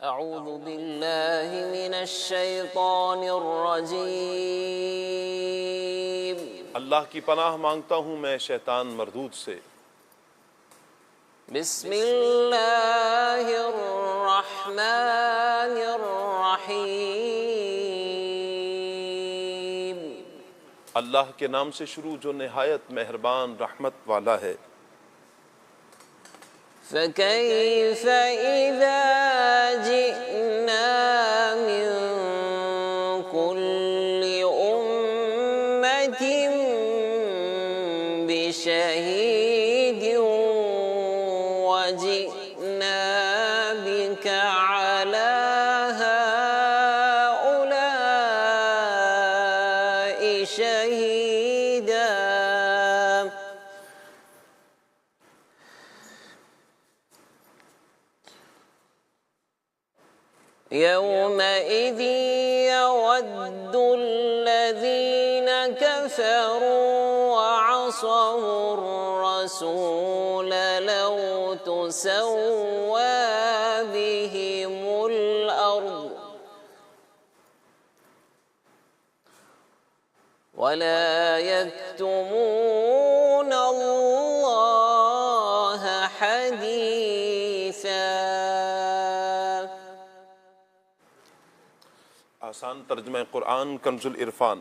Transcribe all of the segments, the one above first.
अऊज़ु बिल्लाहि मिनश शैतानिर रजीम। अल्लाह की पनाह मांगता हूँ मैं शैतान मरदूद से। बिस्मिल्लाहिर रहमानिर रहीम। अल्लाह के नाम से शुरू जो निहायत मेहरबान रहमत वाला है। फ़कैफ़ इज़ा जिअना मिन कुल्लि उम्मतिन बिशहीदिन वजिअना बिक अला हाउलाइ शहीदा। यौमइज़ यवद्दुल्लज़ीन कफ़रू वअसवुर्रसूल लौ तुसव्वा बिहिमुल अर्द वला यक्तुमून अल्लाह हदीसा। आसान तर्जुमा कुरान कंजुल इरफान।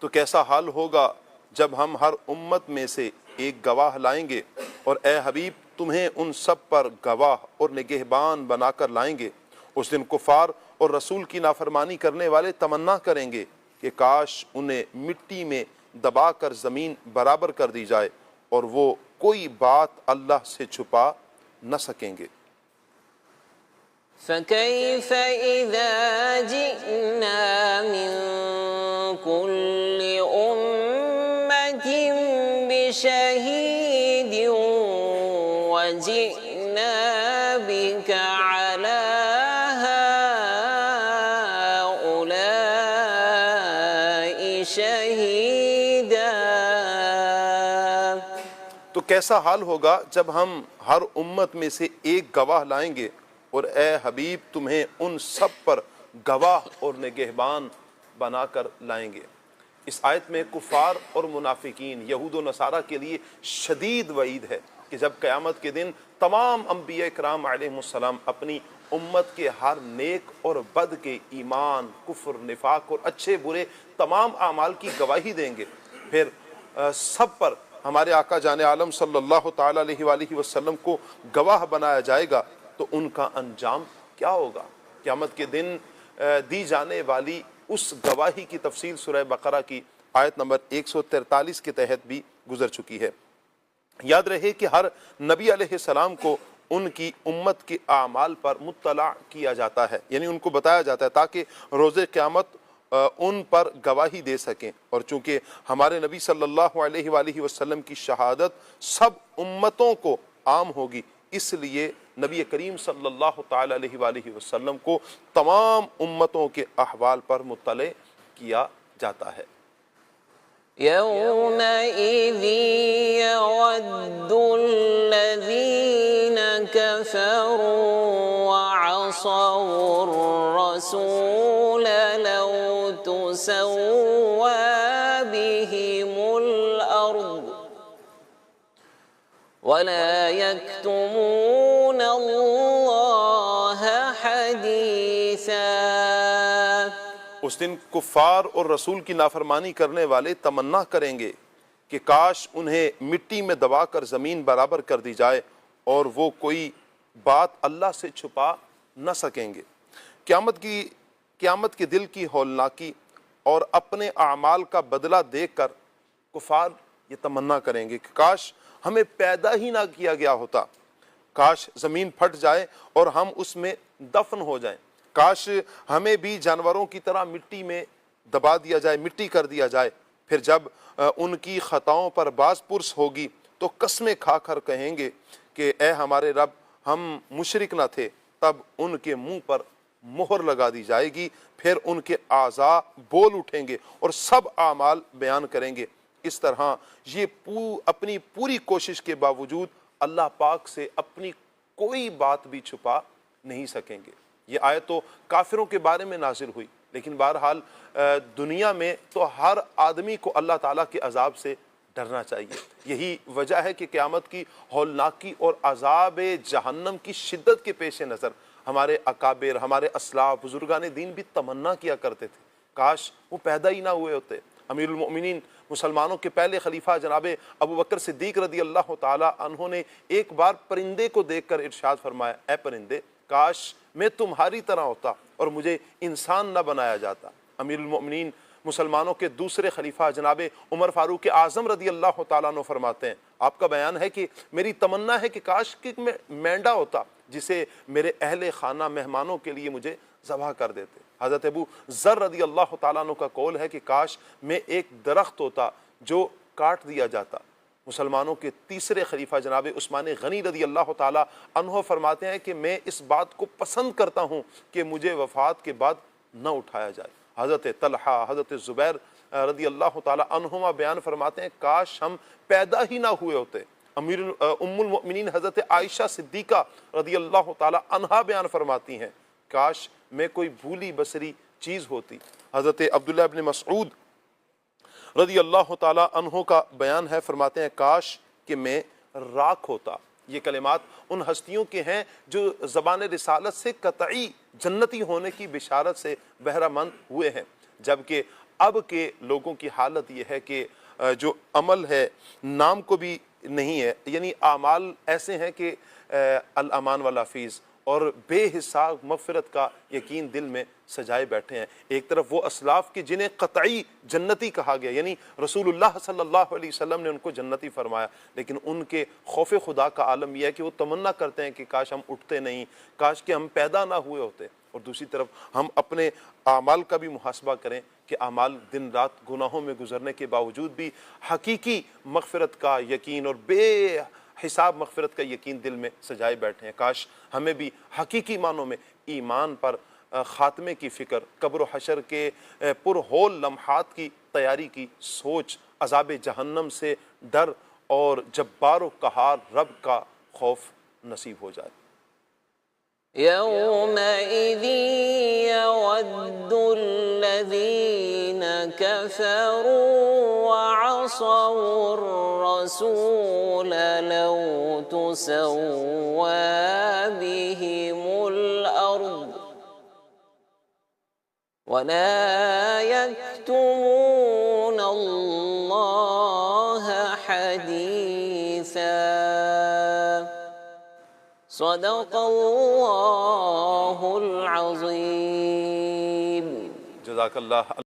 तो कैसा हाल होगा जब हम हर उम्मत में से एक गवाह लाएंगे और ए हबीब तुम्हें उन सब पर गवाह और निगहबान बनाकर लाएंगे। उस दिन कुफार और रसूल की नाफरमानी करने वाले तमन्ना करेंगे कि काश उन्हें मिट्टी में दबाकर ज़मीन बराबर कर दी जाए और वो कोई बात अल्लाह से छुपा न सकेंगे। फ़कैफ़ इज़ा जिअना मिन कुल्लि उम्मतिन बिशहीदिन वजिअना बिक अला हाउलाइ शहीदा। तो कैसा हाल होगा जब हम हर उम्मत में से एक गवाह लाएंगे और ए हबीब तुम्हें उन सब पर गवाह और निगहबान बनाकर लाएंगे। इस आयत में कुफार और मुनाफिकीन यहूद व नसारा के लिए शदीद वईद है कि जब क़यामत के दिन तमाम अम्बिया इकराम अलैहिमुस्सलाम अपनी उम्मत के हर नेक और बद के ईमान, कुफ्र, निफाक और अच्छे बुरे तमाम आमाल की गवाही देंगे। फिर सब पर हमारे आका जाने आलम सल्लल्लाहु ताला अलैहि वसल्लम को गवाह बनाया जाएगा। तो उनका अंजाम क्या होगा? क़यामत के दिन दी जाने वाली उस गवाही की तफसील सूरह बकरा की आयत नंबर 143 के तहत भी गुजर चुकी है। याद रहे कि हर नबी अलैहिस्सलाम को उनकी उम्मत के आमाल पर मुत्तला किया जाता है, यानी उनको बताया जाता है ताकि रोज़े क़यामत उन पर गवाही दे सकें। और चूँकि हमारे नबी सल्लल्लाहु अलैहि वसल्लम की शहादत सब उम्मतों को आम होगी, इसलिए नबी करीम सल्लल्लाहु ताला अलैहि वसल्लम को तमाम उम्मतों के अहवाल पर मुत्तले किया जाता है। यौमइज़ यवद्दुल्लज़ीन कफ़रू वअसवुर्रसूल लौ तुसव्वा बिहिमुल अर्द वला यक्तुमून अल्लाह हदीसा। उस दिन कुफ़ार और रसूल की नाफरमानी करने वाले तमन्ना करेंगे कि काश उन्हें मिट्टी में दबाकर ज़मीन बराबर कर दी जाए और वो कोई बात अल्लाह से छुपा न सकेंगे। क़यामत के दिल की हौलनाकी और अपने आमाल का बदला देखकर कुफ़ार ये तमन्ना करेंगे कि काश हमें पैदा ही ना किया गया होता, काश ज़मीन फट जाए और हम उसमें दफन हो जाएं, काश हमें भी जानवरों की तरह मिट्टी में दबा दिया जाए, मिट्टी कर दिया जाए। फिर जब उनकी ख़ताओं पर बाज़ पुरस होगी तो कस्में खाकर कहेंगे कि ए हमारे रब हम मुशरिक न थे। तब उनके मुंह पर मोहर लगा दी जाएगी, फिर उनके आज़ा बोल उठेंगे और सब आमाल बयान करेंगे। इस तरह ये अपनी पूरी कोशिश के बावजूद अल्लाह पाक से अपनी कोई बात भी छुपा नहीं सकेंगे। ये आयत तो काफिरों के बारे में नाजिल हुई, लेकिन बहरहाल दुनिया में तो हर आदमी को अल्लाह ताला के अजाब से डरना चाहिए। यही वजह है कि क़यामत की हौलनाकी और अजाब जहन्नम की शिद्दत के पेश नज़र हमारे अकाबिर, हमारे असलाफ, बुजुर्गान दीन भी तमन्ना किया करते थे, काश वो पैदा ही ना हुए होते। अमीरुल मोमिनीन मुसलमानों के पहले खलीफा जनाब अबू बकर सिद्दीक रदी अल्लाह ताला अन्हो ने एक बार परिंदे को देखकर इरशाद फरमाया, ए परिंदे, काश मैं तुम्हारी तरह होता और मुझे इंसान न बनाया जाता। अमीरुल मोमिनीन मुसलमानों के दूसरे खलीफा जनाब उमर फारूक आज़म रदी अल्लाह ताला अन्हु फरमाते हैं, आपका बयान है कि मेरी तमन्ना है कि काश कि मैं मेंढा होता जिसे मेरे अहले खाना मेहमानों के लिए मुझे ज़बह कर देते। हज़रत अबू ज़र रदी अल्लाह ताला अन्हु का कौल है कि काश मैं एक दरख्त होता जो काट दिया जाता। मुसलमानों के तीसरे खलीफा जनाब उस्मान गनी रदी अल्लाह ताला अन्हु फरमाते हैं कि मैं इस बात को पसंद करता हूँ कि मुझे वफ़ात के बाद न उठाया जाए। हज़रत तलहा, हज़रत ज़ुबैर रदी अल्लाह ताला अन्हुमा बयान फरमाते हैं, काश हम पैदा ही ना हुए होते। उम्मुल मोमिनीन हज़रत आयशा सिद्दीक़ा रदी अल्लाह ताला अन्हा बयान फरमाती हैं, काश मैं कोई भूली बसरी चीज़ होती। हज़रत अब्दुल्लाह इब्न मसऊद रदी अल्लाह ताला अन्हो का बयान है, फरमाते हैं, काश कि मैं राख होता। ये कलिमात उन हस्तियों के हैं जो ज़बान रिसालत से कतई जन्नती होने की बिशारत से बहरामंद हुए हैं, जबकि अब के लोगों की हालत ये है कि जो अमल है नाम को भी नहीं है, यानी आमाल ऐसे हैं कि अल अमान वल हफीज़ और बेहिसाब मग़फ़िरत का यकीन दिल में सजाए बैठे हैं। एक तरफ वो असलाफ के जिन्हें क़तई जन्नती कहा गया, यानी रसूलुल्लाह सल्लल्लाहु अलैहि वसल्लम ने उनको जन्नती फरमाया, लेकिन उनके खौफ खुदा का आलम यह है कि वो तमन्ना करते हैं कि काश हम उठते नहीं, काश कि हम पैदा ना हुए होते। और दूसरी तरफ हम अपने आमाल का भी मुहासबा करें कि आमाल दिन रात गुनाहों में गुजरने के बावजूद भी हकीकी मग़फ़िरत का यकीन और हिसाब मग़फ़िरत का यकीन दिल में सजाए बैठे हैं। काश हमें भी हकीकी मानों में ईमान पर ख़ात्मे की फ़िक्र, कब्र हशर के पुरहोल लम्हात की तैयारी की सोच, अज़ाब जहन्नम से डर और जब्बार व क़हार रब का खौफ नसीब हो जाए। यौमइज़ि यवद्दुल्लज़ीन कफ़रू वअसौर रसूल लौ तुसव्वा बिहिमुल अर्द वला यक्तुमूना अल्लाह हदीसा। सदक़ल्लाहुल अज़ीम। जज़ाकल्लाह।